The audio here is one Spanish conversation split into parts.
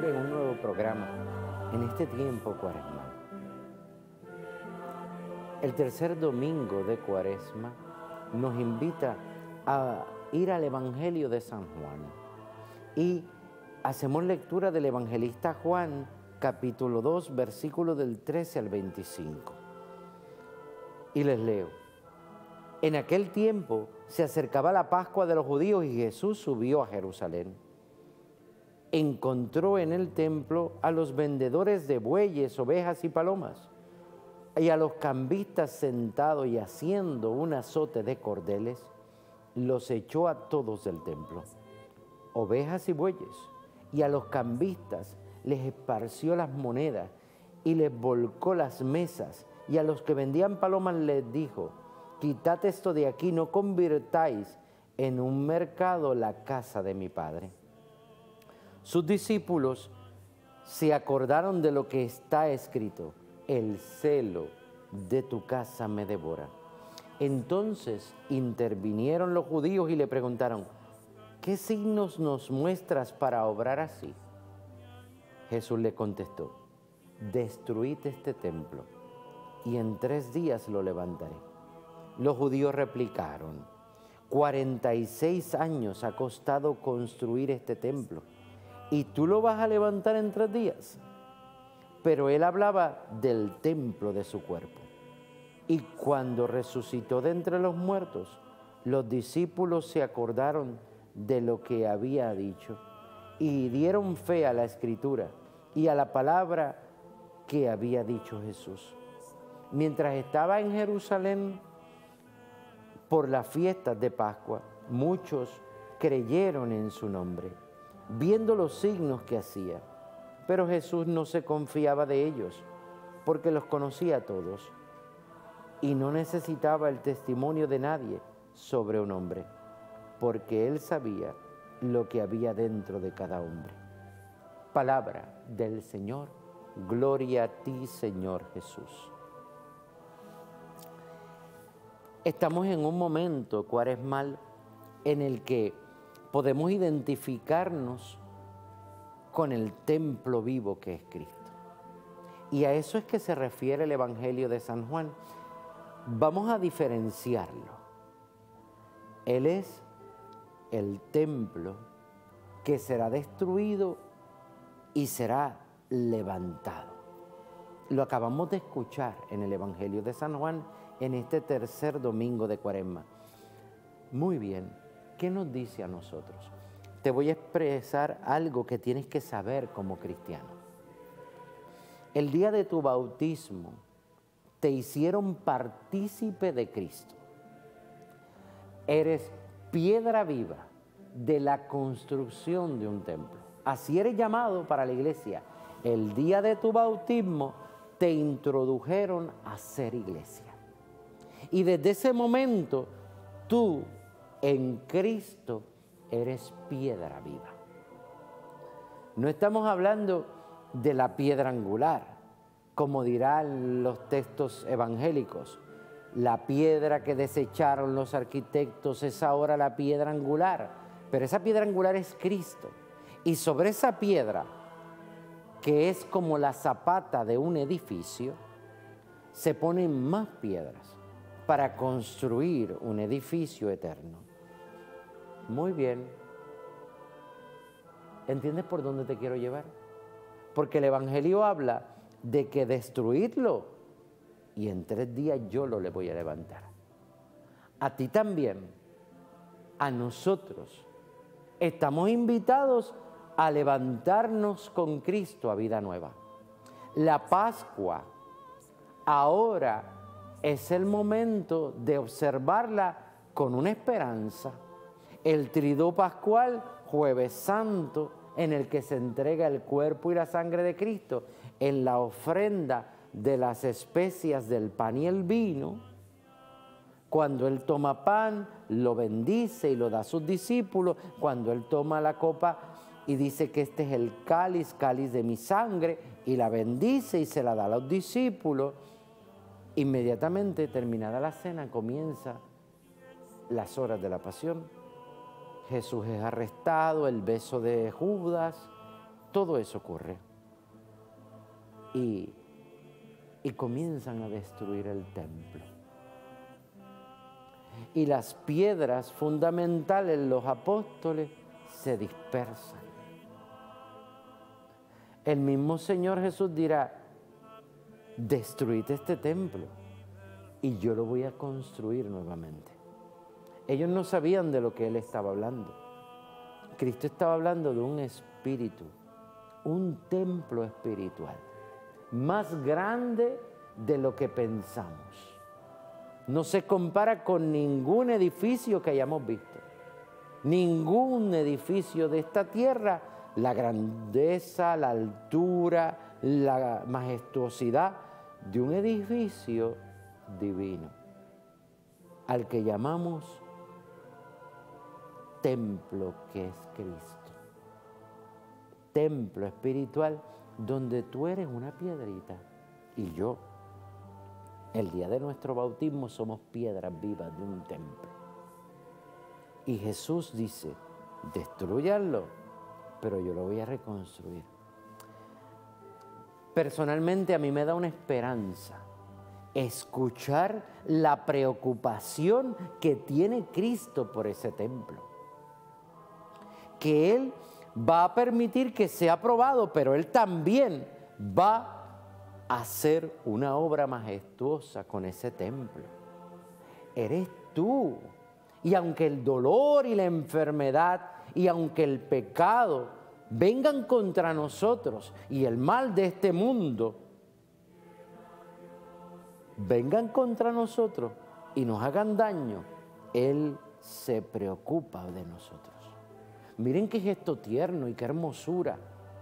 Lectura en un nuevo programa en este tiempo cuaresmal. El tercer domingo de Cuaresma nos invita a ir al Evangelio de San Juan y hacemos lectura del evangelista Juan, capítulo 2, versículos del 13 al 25. Y les leo. En aquel tiempo se acercaba la Pascua de los judíos y Jesús subió a Jerusalén. Encontró en el templo a los vendedores de bueyes, ovejas y palomas, y a los cambistas sentados y haciendo un azote de cordeles, los echó a todos del templo, ovejas y bueyes, y a los cambistas les esparció las monedas y les volcó las mesas, y a los que vendían palomas les dijo: quitad esto de aquí, no convirtáis en un mercado la casa de mi Padre. Sus discípulos se acordaron de lo que está escrito: el celo de tu casa me devora. Entonces intervinieron los judíos y le preguntaron: ¿qué signos nos muestras para obrar así? Jesús le contestó: destruid este templo y en 3 días lo levantaré. Los judíos replicaron: 46 años ha costado construir este templo, ¿y tú lo vas a levantar en 3 días? Pero él hablaba del templo de su cuerpo. Y cuando resucitó de entre los muertos, los discípulos se acordaron de lo que había dicho y dieron fe a la Escritura y a la palabra que había dicho Jesús. Mientras estaba en Jerusalén por las fiestas de Pascua, muchos creyeron en su nombre, viendo los signos que hacía. Pero Jesús no se confiaba de ellos, porque los conocía a todos, y no necesitaba el testimonio de nadie sobre un hombre, porque Él sabía lo que había dentro de cada hombre. Palabra del Señor. Gloria a ti, Señor Jesús. Estamos en un momento cuaresmal en el que podemos identificarnos con el templo vivo que es Cristo. Y a eso es que se refiere el Evangelio de San Juan. Vamos a diferenciarlo. Él es el templo que será destruido y será levantado. Lo acabamos de escuchar en el Evangelio de San Juan en este tercer domingo de Cuaresma. Muy bien, ¿qué nos dice a nosotros? Te voy a expresar algo que tienes que saber como cristiano. El día de tu bautismo te hicieron partícipe de Cristo. Eres piedra viva de la construcción de un templo. Así eres llamado para la iglesia. El día de tu bautismo te introdujeron a ser iglesia. Y desde ese momento tú en Cristo eres piedra viva. No estamos hablando de la piedra angular, como dirán los textos evangélicos. La piedra que desecharon los arquitectos es ahora la piedra angular, pero esa piedra angular es Cristo. Y sobre esa piedra, que es como la zapata de un edificio, se ponen más piedras para construir un edificio eterno. Muy bien. ¿Entiendes por dónde te quiero llevar? Porque el Evangelio habla de que destruirlo y en 3 días yo lo le voy a levantar. A ti también, a nosotros, estamos invitados a levantarnos con Cristo a vida nueva. La Pascua ahora es el momento de observarla con una esperanza. El Triduo Pascual, Jueves Santo, en el que se entrega el cuerpo y la sangre de Cristo, en la ofrenda de las especias del pan y el vino. Cuando Él toma pan, lo bendice y lo da a sus discípulos. Cuando Él toma la copa y dice que este es el cáliz, cáliz de mi sangre, y la bendice y se la da a los discípulos. Inmediatamente terminada la cena comienza las horas de la pasión. Jesús es arrestado, el beso de Judas, todo eso ocurre. Y comienzan a destruir el templo. Y las piedras fundamentales, los apóstoles, se dispersan. El mismo Señor Jesús dirá: destruid este templo y yo lo voy a construir nuevamente. Ellos no sabían de lo que Él estaba hablando. Cristo estaba hablando de un espíritu, un templo espiritual, más grande de lo que pensamos. No se compara con ningún edificio que hayamos visto. Ningún edificio de esta tierra, la grandeza, la altura, la majestuosidad de un edificio divino, al que llamamos templo, que es Cristo. Templo espiritual donde tú eres una piedrita y yo, el día de nuestro bautismo, somos piedras vivas de un templo. Y Jesús dice: destrúyanlo, pero yo lo voy a reconstruir. Personalmente a mí me da una esperanza escuchar la preocupación que tiene Cristo por ese templo. Que Él va a permitir que sea aprobado, pero Él también va a hacer una obra majestuosa con ese templo. Eres tú. Y aunque el dolor y la enfermedad y aunque el pecado vengan contra nosotros y el mal de este mundo vengan contra nosotros y nos hagan daño, Él se preocupa de nosotros. Miren qué gesto tierno y qué hermosura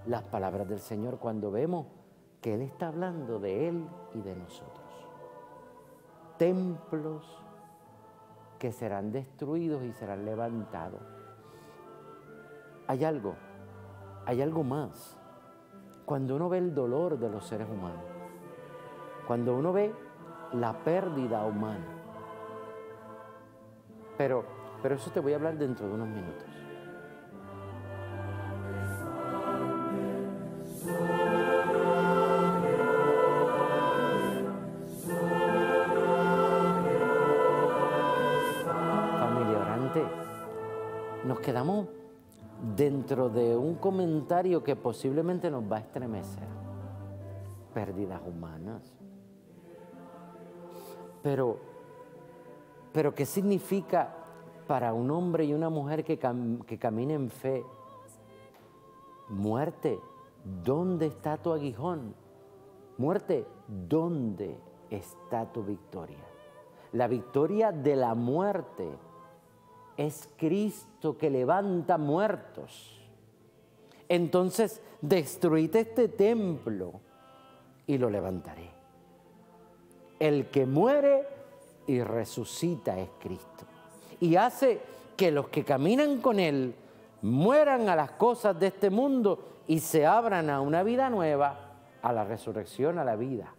las palabras del Señor cuando vemos que Él está hablando de Él y de nosotros. Templos que serán destruidos y serán levantados. Hay algo más. Cuando uno ve el dolor de los seres humanos, cuando uno ve la pérdida humana, pero eso te voy a hablar dentro de unos minutos. Familia orante, nos quedamos dentro de un comentario que posiblemente nos va a estremecer. Pérdidas humanas. Pero ¿qué significa para un hombre y una mujer que camina en fe? Muerte, ¿dónde está tu aguijón? Muerte, ¿dónde está tu victoria? La victoria de la muerte es Cristo que levanta muertos. Entonces, destruid este templo y lo levantaré. El que muere y resucita es Cristo. Y hace que los que caminan con Él mueran a las cosas de este mundo y se abran a una vida nueva, a la resurrección, a la vida.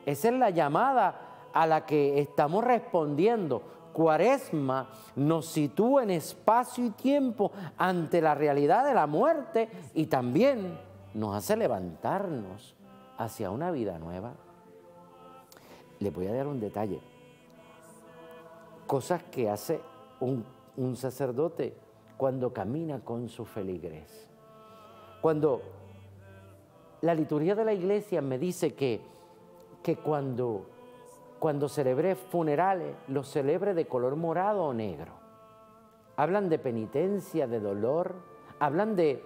Esa es la llamada a la que estamos respondiendo. Cuaresma nos sitúa en espacio y tiempo ante la realidad de la muerte y también nos hace levantarnos hacia una vida nueva. Les voy a dar un detalle. Cosas que hace un sacerdote cuando camina con su feligres. Cuando la liturgia de la iglesia me dice que cuando celebré funerales, los celebre de color morado o negro. Hablan de penitencia, de dolor, hablan de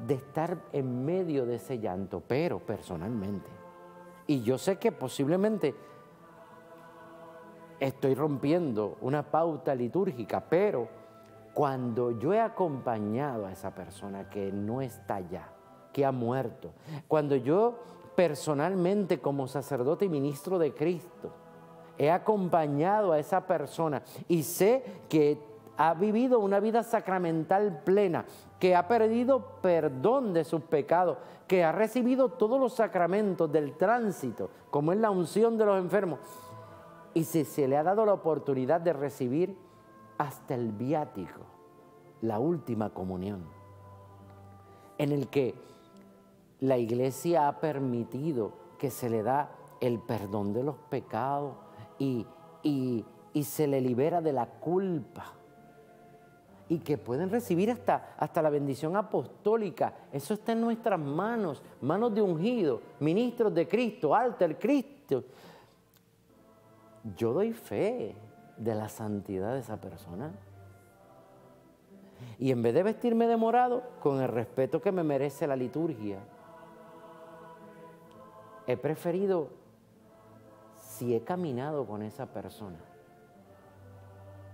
estar en medio de ese llanto, pero personalmente, y yo sé que posiblemente estoy rompiendo una pauta litúrgica, pero cuando yo he acompañado a esa persona que no está ya, que ha muerto, cuando yo personalmente como sacerdote y ministro de Cristo he acompañado a esa persona y sé que ha vivido una vida sacramental plena, que ha perdido perdón de sus pecados, que ha recibido todos los sacramentos del tránsito, como es la unción de los enfermos, y si se le ha dado la oportunidad de recibir hasta el viático, la última comunión. en el que la iglesia ha permitido que se le da el perdón de los pecados y se le libera de la culpa. Y que pueden recibir hasta la bendición apostólica. Eso está en nuestras manos, manos de ungidos, ministros de Cristo, alter Cristo. Yo doy fe de la santidad de esa persona. Y en vez de vestirme de morado, con el respeto que me merece la liturgia, he preferido, si he caminado con esa persona,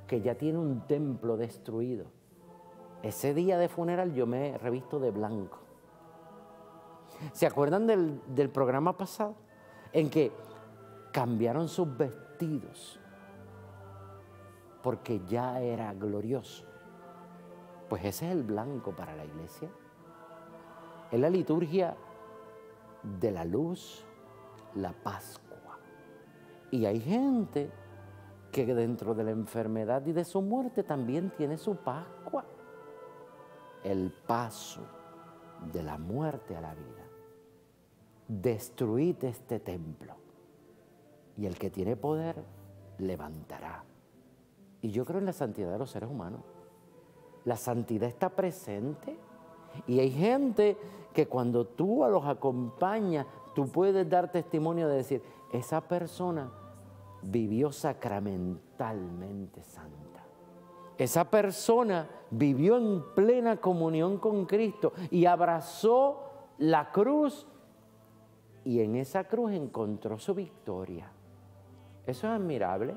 que ya tiene un templo destruido, ese día de funeral yo me he revisto de blanco. ¿Se acuerdan del programa pasado? En que cambiaron sus vestidos porque ya era glorioso. Pues ese es el blanco para la iglesia. Es la liturgia de la luz, la Pascua. Y hay gente que dentro de la enfermedad y de su muerte también tiene su Pascua. El paso de la muerte a la vida. Destruid este templo y el que tiene poder levantará. Y yo creo en la santidad de los seres humanos. La santidad está presente y hay gente que cuando tú los acompañas, tú puedes dar testimonio de decir, esa persona vivió sacramentalmente santa. Esa persona vivió en plena comunión con Cristo y abrazó la cruz y en esa cruz encontró su victoria. Eso es admirable.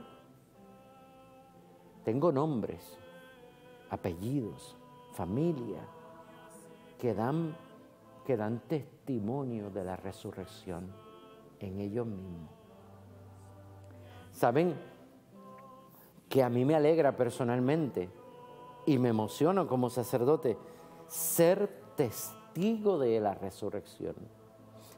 Tengo nombres, apellidos, familia que dan testimonio de la resurrección en ellos mismos. ¿Saben que a mí me alegra personalmente y me emociona como sacerdote ser testigo de la resurrección?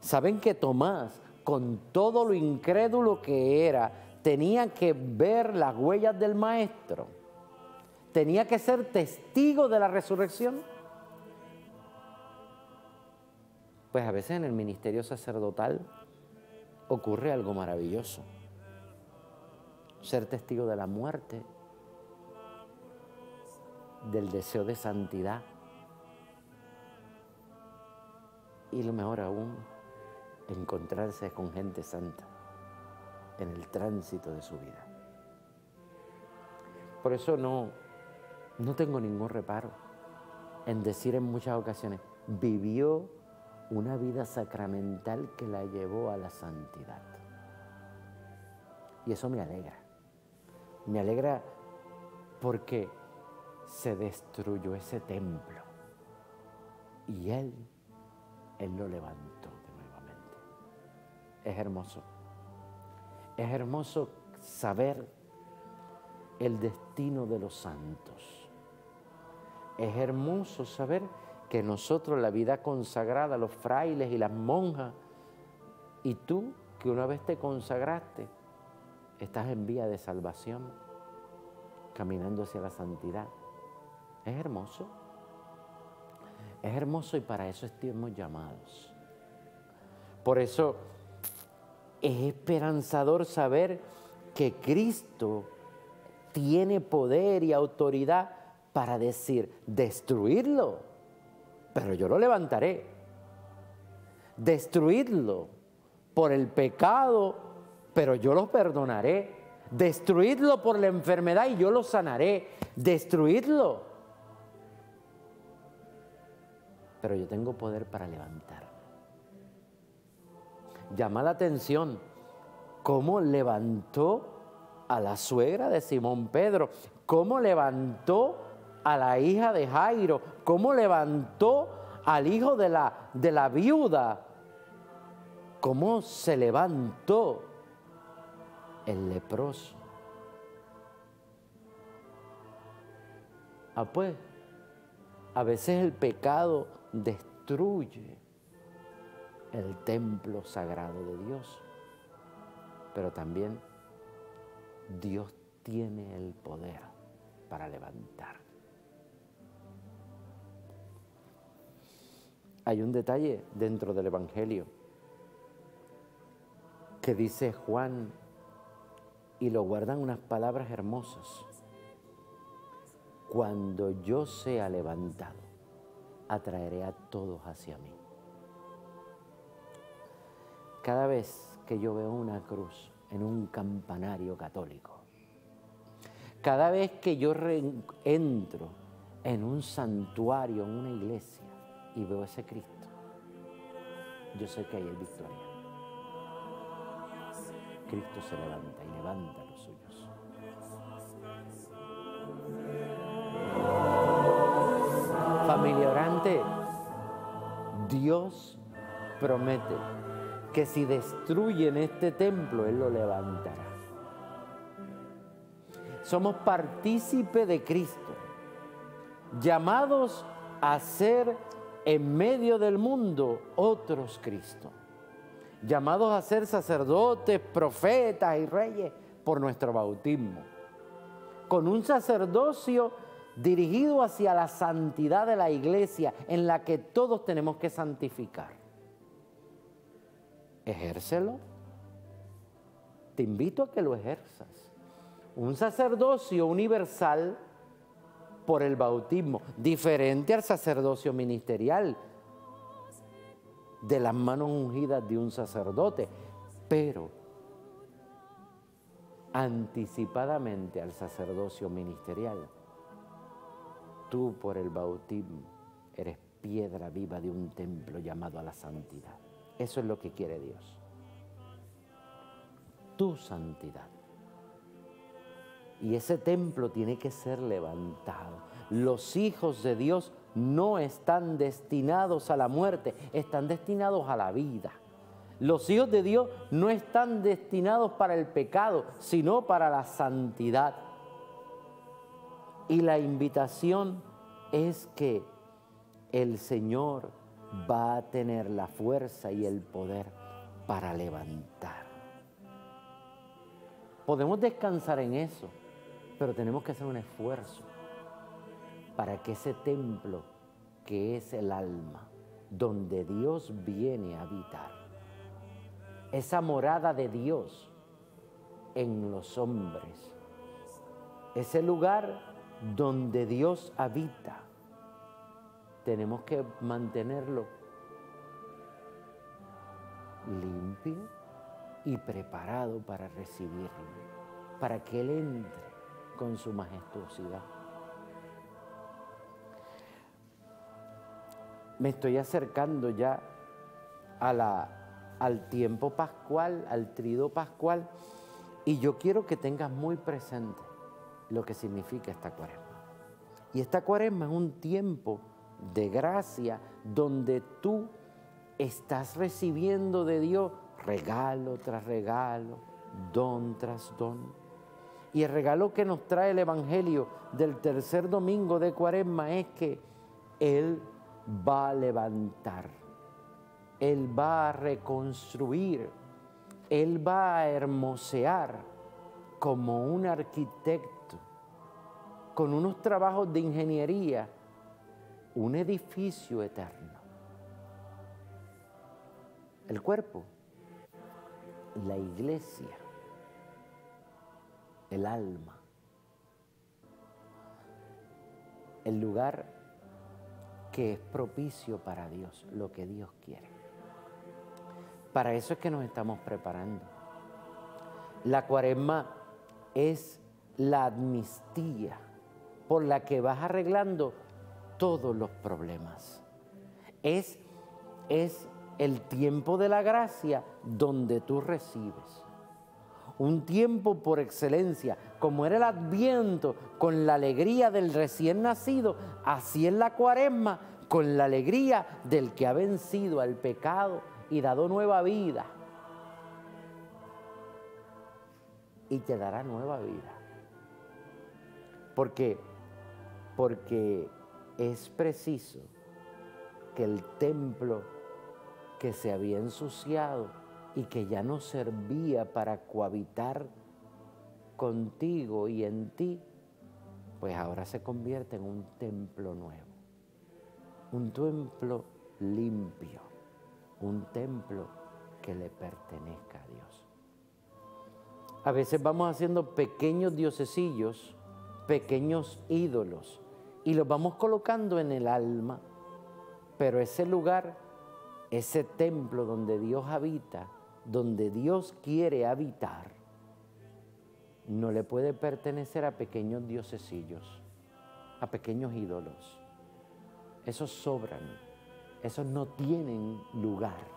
¿Saben que Tomás, con todo lo incrédulo que era, tenía que ver las huellas del Maestro? Tenía que ser testigo de la resurrección. Pues a veces en el ministerio sacerdotal ocurre algo maravilloso. Ser testigo de la muerte, del deseo de santidad y lo mejor aún, encontrarse con gente santa en el tránsito de su vida. Por eso no tengo ningún reparo en decir en muchas ocasiones, vivió una vida sacramental que la llevó a la santidad. Y eso me alegra. Me alegra porque se destruyó ese templo y Él lo levantó nuevamente. Es hermoso. Es hermoso saber el destino de los santos. Es hermoso saber que nosotros, la vida consagrada, los frailes y las monjas, y tú que una vez te consagraste, estás en vía de salvación, caminando hacia la santidad. Es hermoso. Es hermoso y para eso estamos llamados. Por eso es esperanzador saber que Cristo tiene poder y autoridad para decir, destruirlo, pero yo lo levantaré. Destruidlo por el pecado, pero yo lo perdonaré. Destruidlo por la enfermedad y yo lo sanaré. Destruidlo. Pero yo tengo poder para levantarlo. Llama la atención cómo levantó a la suegra de Simón Pedro, cómo levantó a la hija de Jairo, cómo levantó al hijo de la viuda, cómo se levantó el leproso. Pues, a veces el pecado destruye el templo sagrado de Dios, pero también Dios tiene el poder para levantar. Hay un detalle dentro del Evangelio que dice Juan, y lo guardan unas palabras hermosas: cuando yo sea levantado, atraeré a todos hacia mí. Cada vez que yo veo una cruz en un campanario católico, cada vez que yo entro en un santuario, en una iglesia, y veo ese Cristo, yo sé que ahí hay victoria. Cristo se levanta y levanta a los suyos. Familia orante, Dios promete que si destruyen este templo, Él lo levantará. Somos partícipes de Cristo, llamados a ser en medio del mundo otros Cristo, llamados a ser sacerdotes, profetas y reyes por nuestro bautismo, con un sacerdocio dirigido hacia la santidad de la iglesia, en la que todos tenemos que santificar. Ejércelo. Te invito a que lo ejerzas. Un sacerdocio universal por el bautismo, diferente al sacerdocio ministerial de las manos ungidas de un sacerdote, pero anticipadamente al sacerdocio ministerial. Tú por el bautismo eres piedra viva de un templo llamado a la santidad. Eso es lo que quiere Dios. Tu santidad. Y ese templo tiene que ser levantado. Los hijos de Dios no están destinados a la muerte, están destinados a la vida. Los hijos de Dios no están destinados para el pecado, sino para la santidad. Y la invitación es que el Señor va a tener la fuerza y el poder para levantar. Podemos descansar en eso, pero tenemos que hacer un esfuerzo para que ese templo, que es el alma, donde Dios viene a habitar, esa morada de Dios en los hombres, ese lugar donde Dios habita, tenemos que mantenerlo limpio y preparado para recibirlo, para que Él entre con su majestuosidad. Me estoy acercando ya al tiempo pascual, al trido pascual, y yo quiero que tengas muy presente lo que significa esta cuaresma. Y esta cuaresma es un tiempo de gracia donde tú estás recibiendo de Dios regalo tras regalo, don tras don. Y el regalo que nos trae el Evangelio del tercer domingo de Cuaresma es que Él va a levantar, Él va a reconstruir, Él va a hermosear como un arquitecto con unos trabajos de ingeniería, un edificio eterno. El cuerpo, la iglesia, el alma, el lugar que es propicio para Dios, lo que Dios quiere. Para eso es que nos estamos preparando. La cuaresma es la amnistía por la que vas arreglando todos los problemas. Es el tiempo de la gracia donde tú recibes. Un tiempo por excelencia, como era el Adviento con la alegría del recién nacido, así es la cuaresma con la alegría del que ha vencido al pecado y dado nueva vida. Y te dará nueva vida. Porque es preciso que el templo que se había ensuciado y que ya no servía para cohabitar contigo y en ti, pues ahora se convierte en un templo nuevo. Un templo limpio, un templo que le pertenezca a Dios. A veces vamos haciendo pequeños diosecillos, pequeños ídolos, y los vamos colocando en el alma, pero ese lugar, ese templo donde Dios habita, donde Dios quiere habitar, no le puede pertenecer a pequeños diosecillos, a pequeños ídolos. Esos sobran, esos no tienen lugar.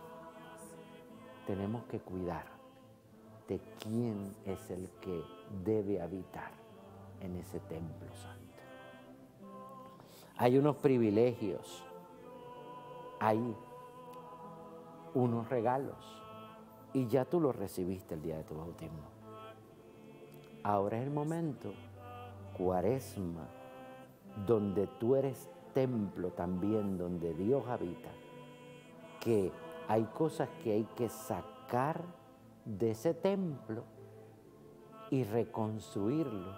Tenemos que cuidar de quién es el que debe habitar en ese templo santo. Hay unos privilegios, hay unos regalos, y ya tú los recibiste el día de tu bautismo. Ahora es el momento, Cuaresma, donde tú eres templo también, donde Dios habita, que hay cosas que hay que sacar de ese templo y reconstruirlo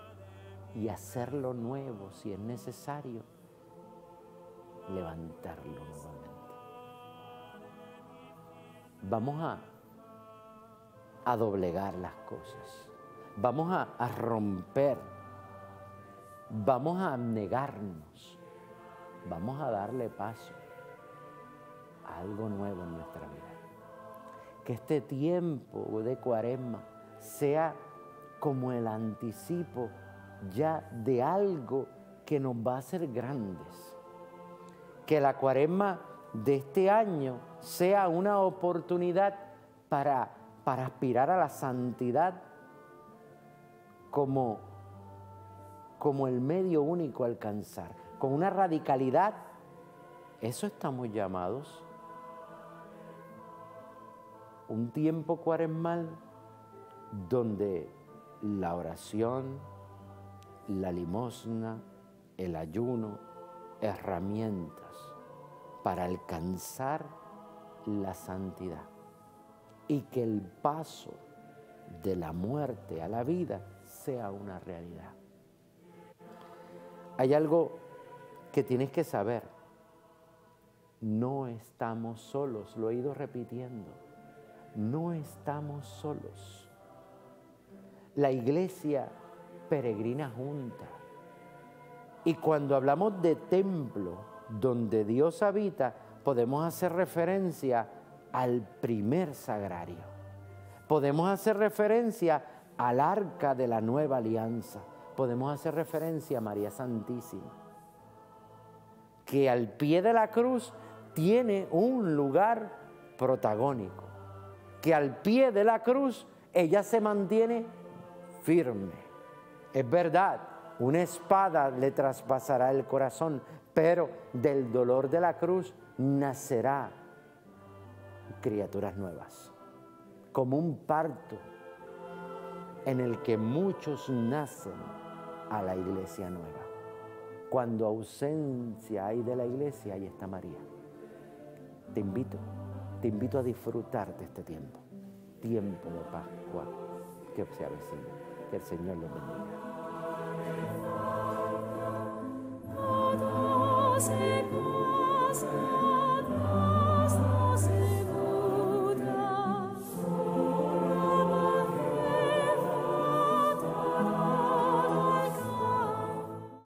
y hacerlo nuevo si es necesario, levantarlo nuevamente. Vamos a doblegar las cosas, vamos a romper, vamos a abnegarnos, vamos a darle paso a algo nuevo en nuestra vida. Que este tiempo de Cuaresma sea como el anticipo ya de algo que nos va a hacer grandes. Que la Cuaresma de este año sea una oportunidad para aspirar a la santidad como el medio único a alcanzar, con una radicalidad. Eso estamos llamados. Un tiempo cuaresmal donde la oración, la limosna, el ayuno, herramientas para alcanzar la santidad, y que el paso de la muerte a la vida sea una realidad. Hay algo que tienes que saber: no estamos solos, lo he ido repitiendo, no estamos solos. La iglesia peregrina junta, y cuando hablamos de templo donde Dios habita, podemos hacer referencia al primer sagrario, podemos hacer referencia al arca de la nueva alianza, podemos hacer referencia a María Santísima, que al pie de la cruz tiene un lugar protagónico, que al pie de la cruz ella se mantiene firme. Es verdad, una espada le traspasará el corazón, pero del dolor de la cruz nacerá criaturas nuevas, como un parto en el que muchos nacen a la iglesia nueva. Cuando ausencia hay de la iglesia, ahí está María. Te invito a disfrutar de este tiempo de Pascua que se avecina. Que el Señor los bendiga.